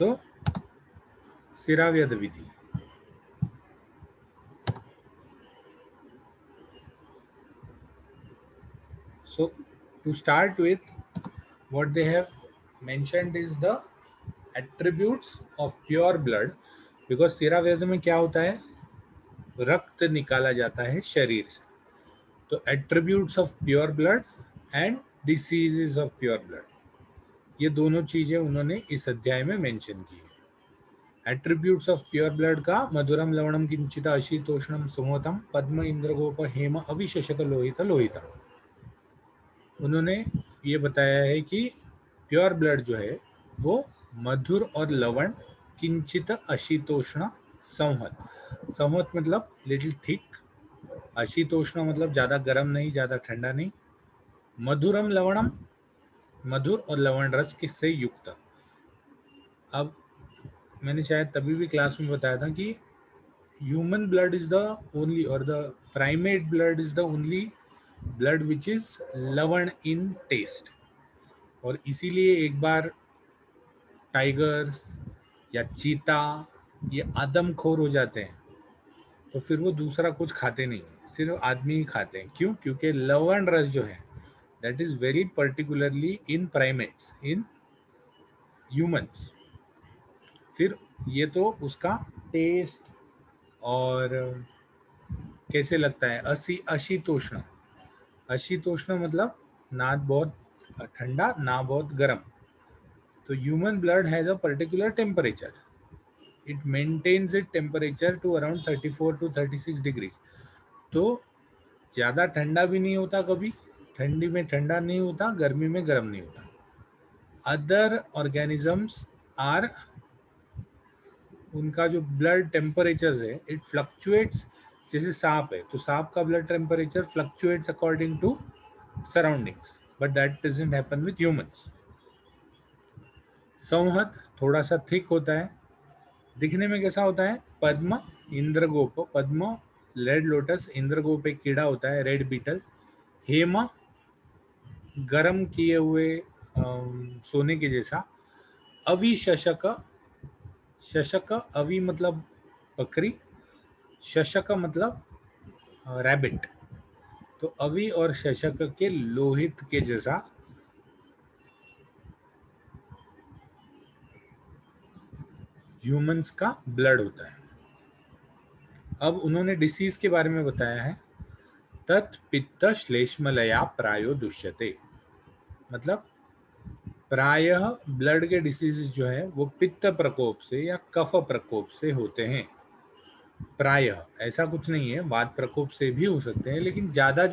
So सिराव्यद Vidhi. So to start with, what they have mentioned is the attributes of pure blood, because सिरावेद में क्या होता है, रक्त निकाला जाता है शरीर से. तो attributes of pure blood and diseases of pure blood, ये दोनों चीजें उन्होंने इस अध्याय में मेंशन की है. एट्रीब्यूट्स ऑफ प्योर ब्लड का मधुरम लवणम किंचित अशीतोष्णम सुमोतम पद्म इंद्रगोप हेम अविशेषक लोहित लोहितम. उन्होंने ये बताया है कि प्योर ब्लड जो है वो मधुर और लवण, किंचित अशीतोष्ण संहत. संहत मतलब लिटिल थिक, अशीतोष्ण मतलब ज़्यादा गर्म नहीं ज़्यादा ठंडा नहीं, मधुरम लवणम मधुर और लवण रस से युक्त. अब मैंने शायद तभी भी क्लास में बताया था कि human blood is the only, और the primate blood is the only blood which is लवण इन टेस्ट. और इसीलिए एक बार टाइगर्स या चीता ये आदमखोर हो जाते हैं तो फिर वो दूसरा कुछ खाते नहीं, सिर्फ आदमी ही खाते हैं. क्यों? क्योंकि लवण रस जो है that is very particularly in primates, in humans. फिर ये तो उसका टेस्ट और कैसे लगता है. अशीतोष्ण, अशीतोष्ण मतलब ना बहुत ठंडा ना बहुत गर्म. तो human blood has a particular temperature, it maintains it temperature to around 34 to 36 degrees. तो ज़्यादा ठंडा भी नहीं होता, कभी ठंडी में ठंडा नहीं होता, गर्मी में गर्म नहीं होता. अदर ऑर्गेनिजम्स आर, उनका जो ब्लड टेम्परेचर है इट फ्लक्चुएट्स. जैसे सांप है तो सांप का blood temperature fluctuates according to surroundings, but that doesn't happen with humans. संहत थोड़ा सा थिक होता है. दिखने में कैसा होता है? पद्म इंद्रगोप, पद्म रेड लोटस, इंद्रगोप एक कीड़ा होता है, रेड बीटल. हेम गरम किए हुए सोने के जैसा. अवि शशक, शशक अवि मतलब बकरी, शशक मतलब रैबिट. तो अवि और शशक के लोहित के जैसा ह्यूमंस का ब्लड होता है. अब उन्होंने डिसीज के बारे में बताया है. तत् पित्त श्लेष्मलया प्रायो दुष्यते, मतलब प्रायः ब्लड के डिसीजेस जो है वो पित्त प्रकोप से या कफ प्रकोप से होते हैं. प्रायः, ऐसा कुछ नहीं है, वात प्रकोप से भी हो सकते हैं, लेकिन ज़्यादा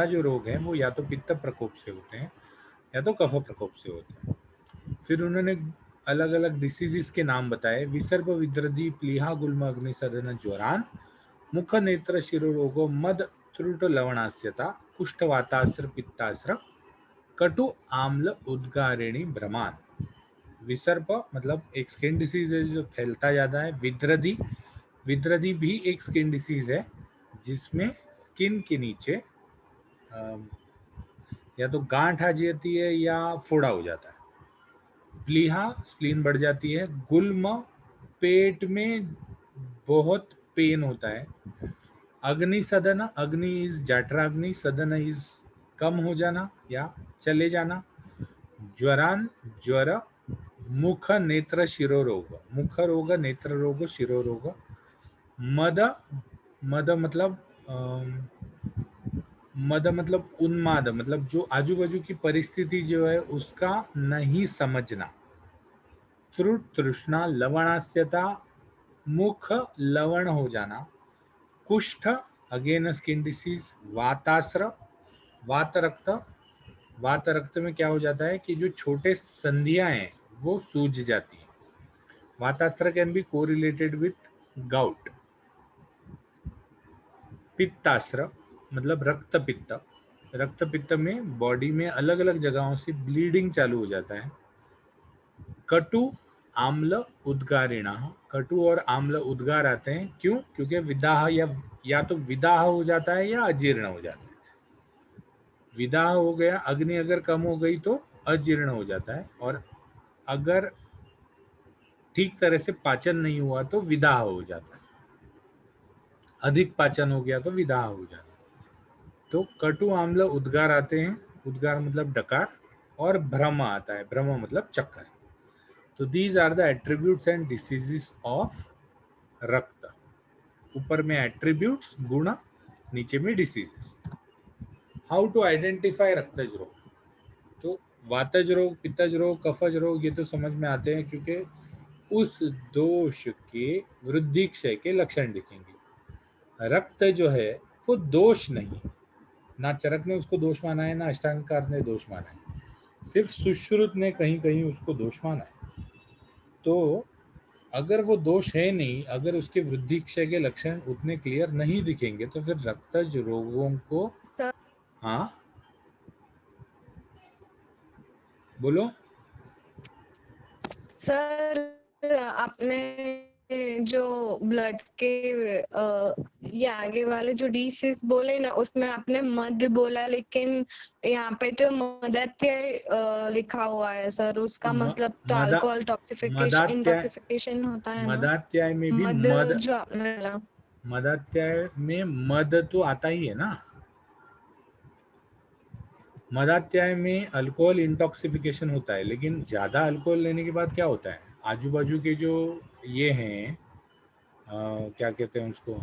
जो रोग हैं वो या तो पित्त प्रकोप से होते हैं या तो कफ प्रकोप से होते हैं. फिर उन्होंने अलग अलग डिसीजेस के नाम बताए. विसर्प विद्रदी प्लीहा गुल्म अग्नि सदन ज्वरान मुख नेत्र शिरोरोगो मद त्रुट लवणास्यता कुष्ठवातास्र पित्तास्र कटु आम्ल उद्गारिणी भ्रमान. विसर्प मतलब एक स्किन डिसीज है जो फैलता जाता है. विद्रदी, विद्रदी भी एक स्किन डिसीज है जिसमें स्किन के नीचे या तो गांठ आ जाती है या फोड़ा हो जाता है. प्लीहा स्प्लीन बढ़ जाती है. गुल्म पेट में बहुत पेन होता है. अग्नि सदन, अग्नि इज जठराग्नि, सदन इज कम हो जाना या चले जाना. ज्वरान ज्वर. मुख नेत्र शिरोरोग, मुख रोग नेत्र रोग शिरोरोग. मद, मद मतलब मद मतलब उन्माद, मतलब जो आजू बाजू की परिस्थिति जो है उसका नहीं समझना. त्रुट तृष्णा लवणास्यता, मुख लवण हो जाना. कुष्ठ अगेन स्किन डिसीज. वातास्र, वात रक्त, वात रक्त में क्या हो जाता है कि जो छोटे संधियां हैं वो सूज जाती हैं. वातास्त्र can be correlated with gout. पित्तास्त्र मतलब रक्त पित्त, रक्त पित्त में बॉडी में अलग अलग जगहों से ब्लीडिंग चालू हो जाता है. कटु आम्ल उद्गारिणा, कटु और आम्ल उद्गार आते हैं. क्यों? क्योंकि विदाह या तो विदाह हो जाता है या अजीर्ण हो जाता है. विदाह हो गया, अग्नि अगर कम हो गई तो अजीर्ण हो जाता है. और अगर ठीक तरह से पाचन नहीं हुआ तो विदाह हो जाता है, अधिक पाचन हो गया तो विदाह हो जाता है। तो कटु आम्ल उद्गार आते हैं, उद्गार मतलब डकार, और भ्रम आता है, भ्रम मतलब चक्कर। तो these are the attributes and diseases of rakta. ऊपर में एट्रीब्यूट्स गुण, नीचे में diseases. How to identify raktaj rog? तो वातज रोग, पित्तज रोग, कफज रोग ये तो समझ में आते हैं क्योंकि उस दोष के वृद्धि क्षय के लक्षण दिखेंगे। रक्त जो है वो दोष नहीं, ना चरक ने उसको दोष माना है, ना अष्टांगकार ने दोष माना है, सिर्फ सुश्रुत ने कहीं कहीं उसको दोष माना है। तो अगर वो दोष है नहीं, अगर उसके वृद्धि क्षय के लक्षण उतने क्लियर नहीं दिखेंगे तो फिर रक्तज रोगों को सर। हाँ बोलो। सर आपने जो ब्लड के ये आगे वाले जो डिसीज बोले ना, उसमें आपने मद बोला, लेकिन यहाँ पे तो मदात्य लिखा हुआ है सर। उसका मतलब तो मदा अल्कोहल टॉक्सिफिकेशन, मदात्याय, इंटॉक्सिफिकेशन होता है ना। मदात्याय में भी मद मद, जो आपने बोला, मदात्याय में मद तो आता ही है ना। मदात्याय में अल्कोहल इंटॉक्सिफिकेशन होता है, लेकिन ज़्यादा अल्कोहल लेने के बाद क्या होता है, आजू बाजू के जो ये हैं क्या कहते हैं उसको,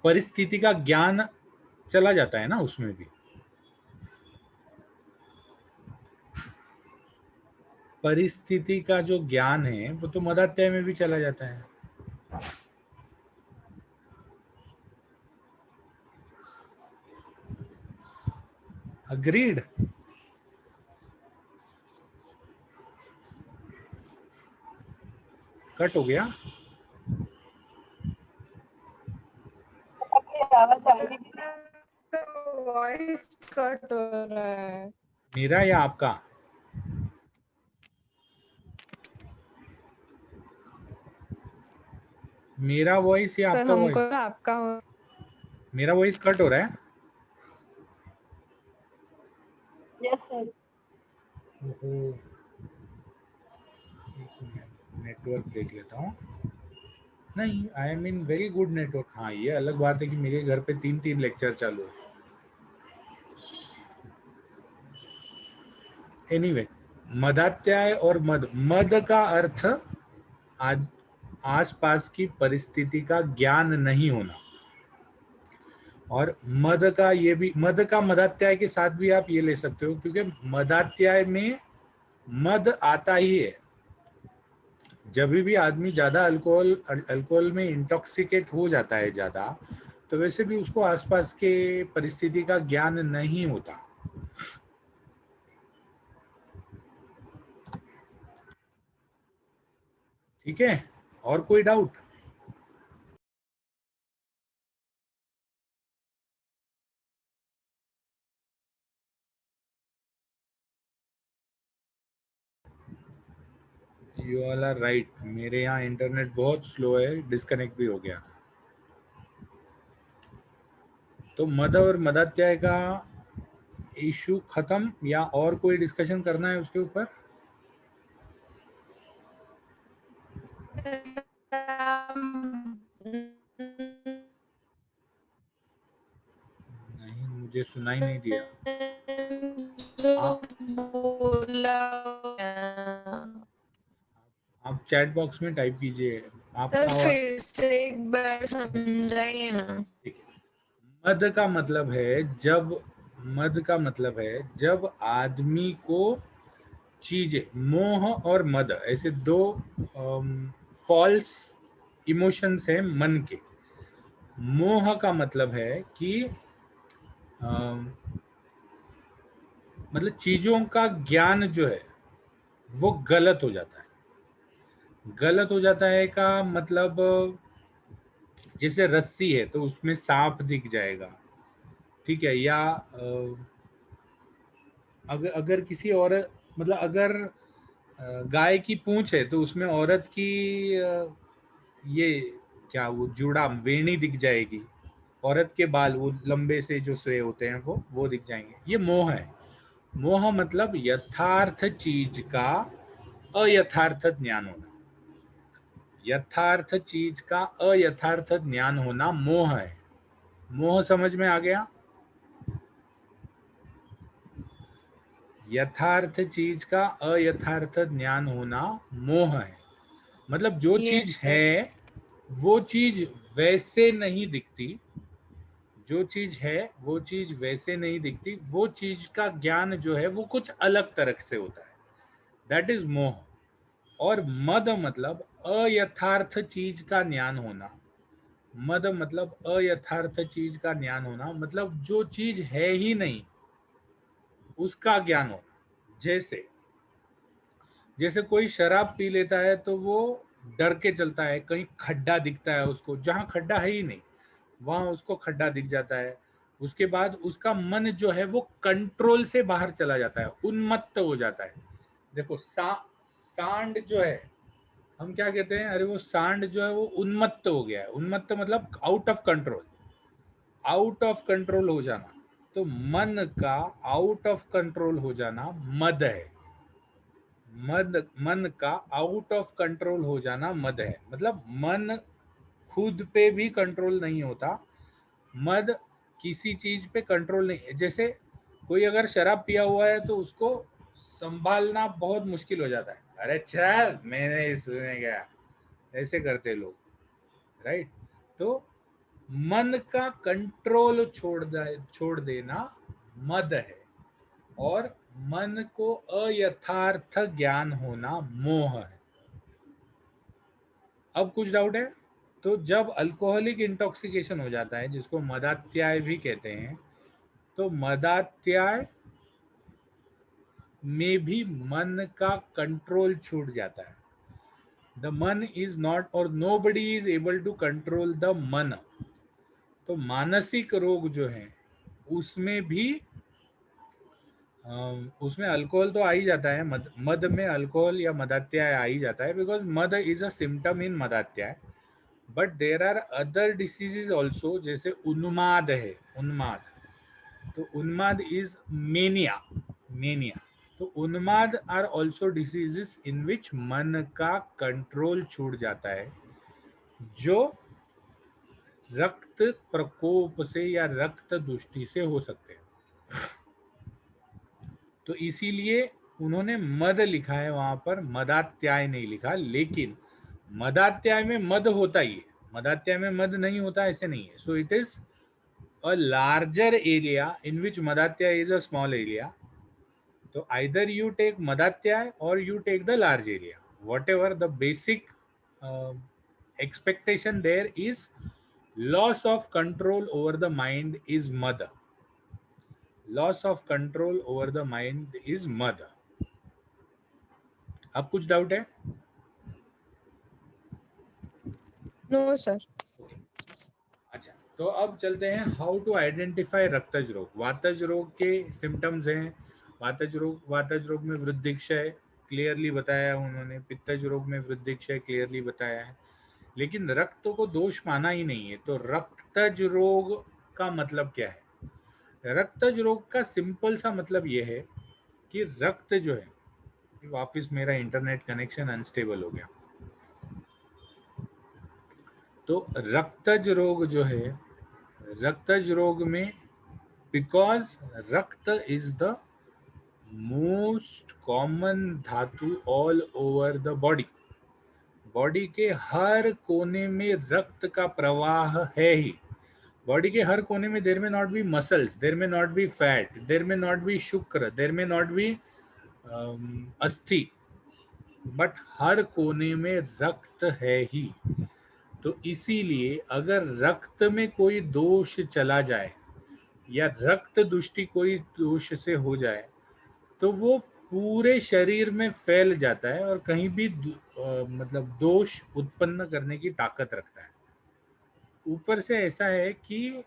परिस्थिति का ज्ञान चला जाता है ना उसमें भी। परिस्थिति का जो ज्ञान है वो तो मदात्याय में भी चला जाता है। अग्रीड। कट हो गया। वॉइस कट हो रहा है। मेरा या आपका? मेरा वॉइस या सर आपका वॉइस? हमको आपका मेरा वॉइस कट हो रहा है। Yes sir. ओहो, नेटवर्क देख लेता हूँ। नहीं, I am in very good network. हाँ ये अलग बात है कि मेरे घर पे 3 लेक्चर चालू है। एनीवे, मदात्याय और मद, मद का अर्थ आज आसपास की परिस्थिति का ज्ञान नहीं होना, और मद का ये भी, मद का मदात्याय के साथ भी आप ये ले सकते हो, क्योंकि मदात्याय में मद आता ही है। जब भी आदमी ज्यादा अल्कोहल में इंटॉक्सिकेट हो जाता है ज्यादा, तो वैसे भी उसको आसपास के परिस्थिति का ज्ञान नहीं होता। ठीक है, और कोई doubt? You all are right. मेरे यहाँ इंटरनेट बहुत स्लो है, डिस्कनेक्ट भी हो गया। तो मद और मदात्याय का इशू खत्म, या और कोई डिस्कशन करना है उसके ऊपर? नहीं, मुझे सुनाई नहीं दिया। आप आप चैट बॉक्स में टाइप कीजिए सर आपका। फिर से एक बार समझाइए ना। ठीक है, मद का मतलब है जब, मद का मतलब है जब आदमी को चीजें, मोह और मद ऐसे दो फॉल्स इमोशंस हैं मन के। मोह का मतलब है कि मतलब चीजों का ज्ञान जो है वो गलत हो जाता है। गलत हो जाता है का मतलब, जैसे रस्सी है तो उसमें सांप दिख जाएगा, ठीक है, या अगर अगर किसी और, मतलब अगर गाय की पूंछ है तो उसमें औरत की ये क्या, वो जुड़ा वेणी दिख जाएगी। औरत के बाल वो लंबे से जो सोए होते हैं वो दिख जाएंगे। ये मोह है। मोह मतलब यथार्थ चीज का अयथार्थ ज्ञान होना। यथार्थ चीज का अयथार्थ ज्ञान होना मोह है। मोह समझ में आ गया? यथार्थ चीज का अयथार्थ ज्ञान होना मोह है। मतलब जो यस चीज सर। है वो चीज वैसे नहीं दिखती, जो चीज है वो चीज वैसे नहीं दिखती, वो चीज का ज्ञान जो है वो कुछ अलग तरह से होता है, दैट इज मोह। और मद मतलब अयथार्थ चीज का ज्ञान होना। मद मतलब अयथार्थ चीज का ज्ञान होना, मतलब जो चीज है ही नहीं उसका ज्ञान होना। जैसे जैसे कोई शराब पी लेता है तो वो डर के चलता है, कहीं खड्डा दिखता है उसको, जहां खड्डा है ही नहीं वहां उसको खड्डा दिख जाता है। उसके बाद उसका मन जो है वो कंट्रोल से बाहर चला जाता है, उन्मत्त हो जाता है। देखो सांड जो है, हम क्या कहते हैं, अरे वो सांड जो है वो उन्मत्त हो गया है। उन्मत्त मतलब out of control, out of control हो जाना। तो मन का आउट ऑफ कंट्रोल हो जाना मद है। मन का आउट ऑफ कंट्रोल हो जाना मद है। मतलब मन खुद पे भी कंट्रोल नहीं होता, मद किसी चीज पे कंट्रोल नहीं है। जैसे कोई अगर शराब पिया हुआ है तो उसको संभालना बहुत मुश्किल हो जाता है, अरे चल मैंने सुने गया, ऐसे करते लोग, राइट। तो मन का कंट्रोल छोड़ देना मद है, और मन को अयथार्थ ज्ञान होना मोह है। अब कुछ डाउट है? तो जब अल्कोहलिक इंटॉक्सिकेशन हो जाता है, जिसको मदात्याय भी कहते हैं, तो मदात्याय में भी मन का कंट्रोल छूट जाता है। द मन इज नॉट, और nobody is able to control the man. तो मानसिक रोग जो है उसमें भी उसमें अल्कोहल तो आ ही जाता है, मद में अल्कोहल या मदात्याय आ ही जाता है, बिकॉज मद इज अ सिम्टम इन मदात्याय। But there are other diseases also, जैसे उन्माद है, उन्माद। तो उन्माद इज मेनिया, मेनिया। तो उन्माद आर ऑल्सो डिसीजेस इन विच मन का कंट्रोल छूट जाता है, जो रक्त प्रकोप से या रक्त दुष्टि से हो सकते हैं। तो इसीलिए उन्होंने मद लिखा है वहां पर, मदात्याय नहीं लिखा। लेकिन मदात्याय में मद होता ही है, मदात्याय में मद नहीं होता ऐसे नहीं है। So it is a larger area in which मदात्याय इज अ स्मॉल एरिया। तो either you take Madatyay or you take the large area. Whatever the basic expectation there is, loss of control over the mind is Mada. Loss of control over the mind is Mada. अब कुछ doubt है? No sir. अच्छा, तो अब चलते हैं how to identify raktaj रोग। वातज रोग के सिम्टम्स हैं। वातज रोग में वृद्धिक्षय क्लियरली बताया उन्होंने, पित्तज रोग में वृद्धिक्षय क्लियरली बताया है। लेकिन रक्त को दोष माना ही नहीं है। तो रक्तज रोग का मतलब क्या है? रक्तज रोग का सिंपल सा मतलब यह है कि रक्त जो है, वापस मेरा इंटरनेट कनेक्शन अनस्टेबल हो गया। तो रक्तज रोग जो है, रक्तज रोग में, बिकॉज रक्त इज द मोस्ट कॉमन धातु all over the body, body के हर कोने में रक्त का प्रवाह है ही। बॉडी के हर कोने में देर में नॉट बी मसल्स, देर में नॉट बी फैट, देर में नॉट बी शुक्र, देर में नॉट बी अस्थि, बट हर कोने में रक्त है ही। तो इसीलिए अगर रक्त में कोई दोष चला जाए या रक्त दुष्टि कोई दोष से हो जाए तो वो पूरे शरीर में फैल जाता है और कहीं भी मतलब दोष उत्पन्न करने की ताकत रखता है। ऊपर से ऐसा है कि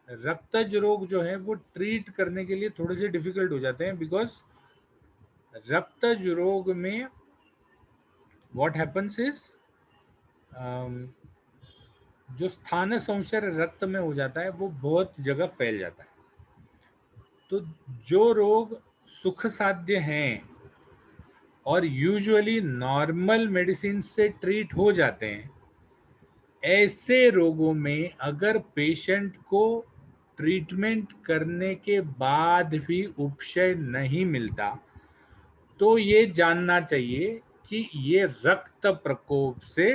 रक्तज रोग जो है वो ट्रीट करने के लिए थोड़े से डिफिकल्ट हो जाते हैं, बिकॉज रक्तज रोग में व्हाट हैपन्स इज, जो स्थान संशय रक्त में हो जाता है वो बहुत जगह फैल जाता है। तो जो रोग सुख साध्य हैं और यूजुअली नॉर्मल मेडिसिन से ट्रीट हो जाते हैं, ऐसे रोगों में अगर पेशेंट को ट्रीटमेंट करने के बाद भी उपशय नहीं मिलता तो ये जानना चाहिए कि ये रक्त प्रकोप से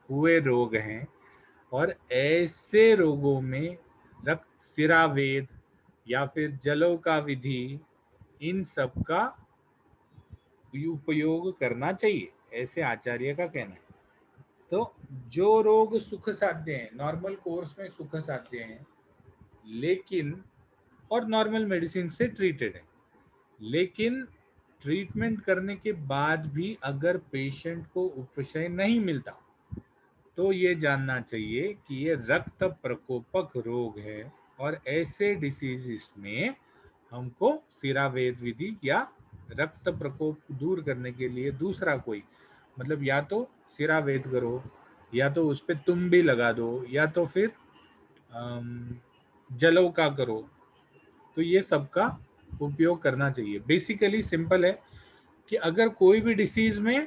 हुए रोग हैं, और ऐसे रोगों में रक्त सिरावेद या फिर जलों का विधि, इन सब का उपयोग करना चाहिए, ऐसे आचार्य का कहना है। तो जो रोग सुख साध्य हैं, नॉर्मल कोर्स में सुख साध्य हैं, लेकिन और नॉर्मल मेडिसिन से ट्रीटेड है, लेकिन ट्रीटमेंट करने के बाद भी अगर पेशेंट को उपशय नहीं मिलता तो ये जानना चाहिए कि ये रक्त प्रकोपक रोग है, और ऐसे डिसीजेस में हमको सिरावेद विधि या रक्त प्रकोप दूर करने के लिए दूसरा कोई, मतलब या तो सिरावेद करो, या तो उस पर तुम भी लगा दो, या तो फिर जलों का करो, तो ये सब का उपयोग करना चाहिए। बेसिकली सिंपल है कि अगर कोई भी डिसीज में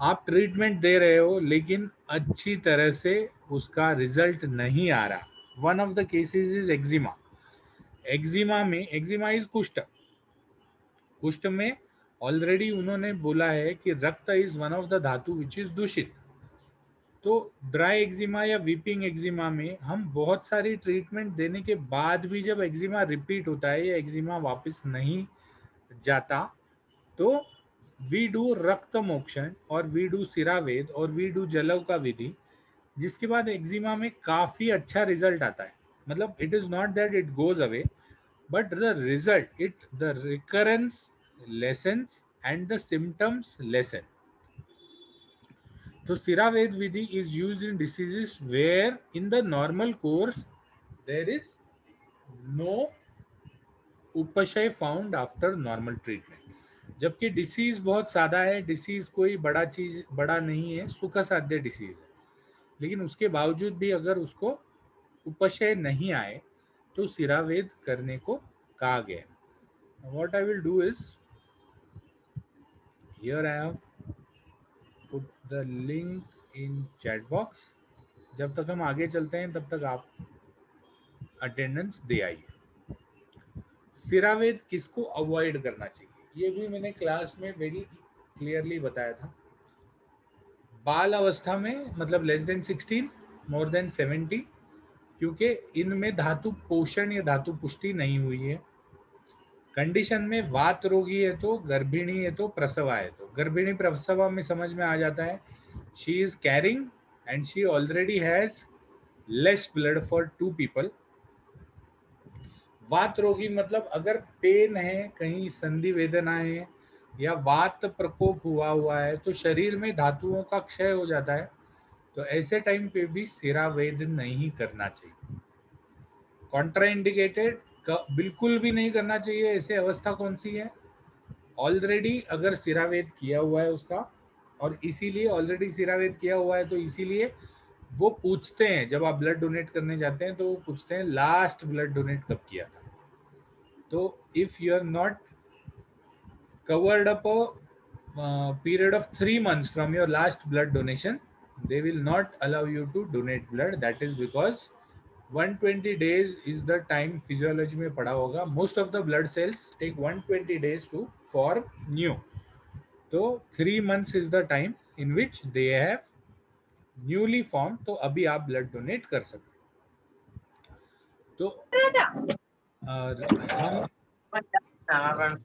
आप ट्रीटमेंट दे रहे हो लेकिन अच्छी तरह से उसका रिजल्ट नहीं आ रहा, one of the cases is eczema. Eczema is कुष्ठ। कुष्ठ में ऑलरेडी उन्होंने बोला है कि रक्त इज वन ऑफ द धातु विच इज दूषित। तो ड्राई एक्जिमा या वीपिंग एक्जिमा में हम बहुत सारी ट्रीटमेंट देने के बाद भी जब एक्जिमा रिपीट होता है या एक्जिमा वापस नहीं जाता, तो वी डू रक्त मोक्षण और वी डू सिरावेद और वी डू जलव का विधि, जिसके बाद एक्जिमा में काफी अच्छा रिजल्ट आता है। मतलब it is not that it goes away, but the result, the recurrence lessons and the symptoms lesson. तो सिरावेद विधि is used in diseases where in the normal course there is no उपशय found after normal treatment. जबकि disease बहुत सादा है, disease कोई बड़ा नहीं है, सुख साध्य डिसीज है, लेकिन उसके बावजूद भी अगर उसको उपशय नहीं आए तो सिरावेद करने को कहा गया। What I will do is, here I have put the link in chat box. जब तक हम आगे चलते हैं तब तक आप अटेंडेंस दे आइए। सिरावेद किसको अवॉइड करना चाहिए, ये भी मैंने क्लास में वेरी क्लियरली बताया था। बाल अवस्था में, मतलब लेस देन 16, मोर देन 70, क्योंकि इनमें धातु पोषण या धातु पुष्टि नहीं हुई है। कंडीशन में वात रोगी है तो, गर्भिणी है तो, प्रसवा है तो। गर्भिणी प्रसवा में समझ में आ जाता है, she is carrying and she already has less blood for 2 people. वात रोगी मतलब अगर पेन है, कहीं संधि वेदना है या वात प्रकोप हुआ है तो शरीर में धातुओं का क्षय हो जाता है, तो ऐसे टाइम पे भी सिरावेद नहीं करना चाहिए। कॉन्ट्राइंडिकेटेड बिल्कुल भी नहीं करना चाहिए। ऐसे अवस्था कौन सी है, ऑलरेडी अगर सिरावेद किया हुआ है उसका, और इसीलिए ऑलरेडी सिरावेद किया हुआ है तो इसीलिए वो पूछते हैं, जब आप ब्लड डोनेट करने जाते हैं तो वो पूछते हैं लास्ट ब्लड डोनेट कब किया था। तो if you are not covered up a period of 3 months from your last blood donation, they will not allow you to donate blood. That is because 120 days is the time, physiology में पढ़ा होगा, most of the blood cells take 120 days to form new. तो 3 months is the time in which they have newly formed, तो अभी आप blood donate कर सकते। तो हम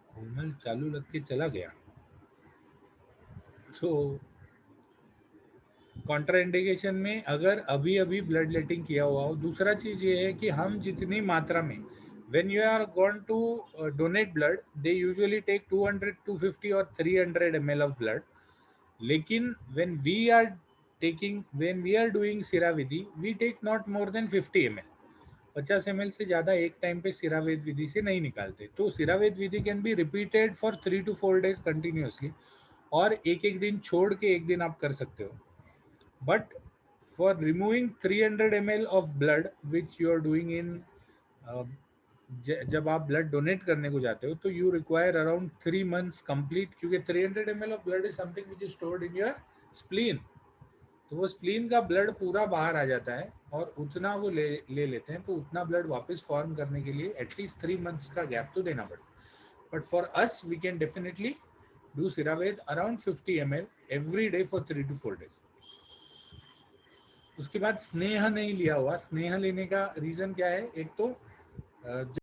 कोमल चालू रख के चला गया। तो कॉन्ट्राइंडिकेशन में अगर अभी अभी ब्लड लेटिंग किया हुआ हो। दूसरा चीज ये है कि हम जितनी मात्रा में, when you are going to donate blood, they usually take 200, 250 और 300 ml of blood. लेकिन when we are doing सिराविधि, we take not more than 50 ml. 50 ml से ज़्यादा एक टाइम पे सिरावेद विधि से नहीं निकालते। तो सिरावेद विधि can be repeated for 3 to 4 days continuously, और एक एक दिन छोड़ के एक दिन आप कर सकते हो। But for removing 300 ml of blood which you are doing in जब आप ब्लड डोनेट करने को जाते हो तो you require around 3 months complete, क्योंकि 300 ml of blood is something which is stored in your spleen. तो वो स्प्लीन का ब्लड पूरा बाहर आ जाता है और उतना वो ले लेते हैं, तो उतना ब्लड वापस फॉर्म करने के लिए एटलीस्ट 3 months का गैप तो देना पड़ता। But for us we can definitely do सिरावेद around 50 ml every day for 3 to 4 days। उसके बाद स्नेह नहीं लिया हुआ। स्नेह लेने का रीजन क्या है? एक तो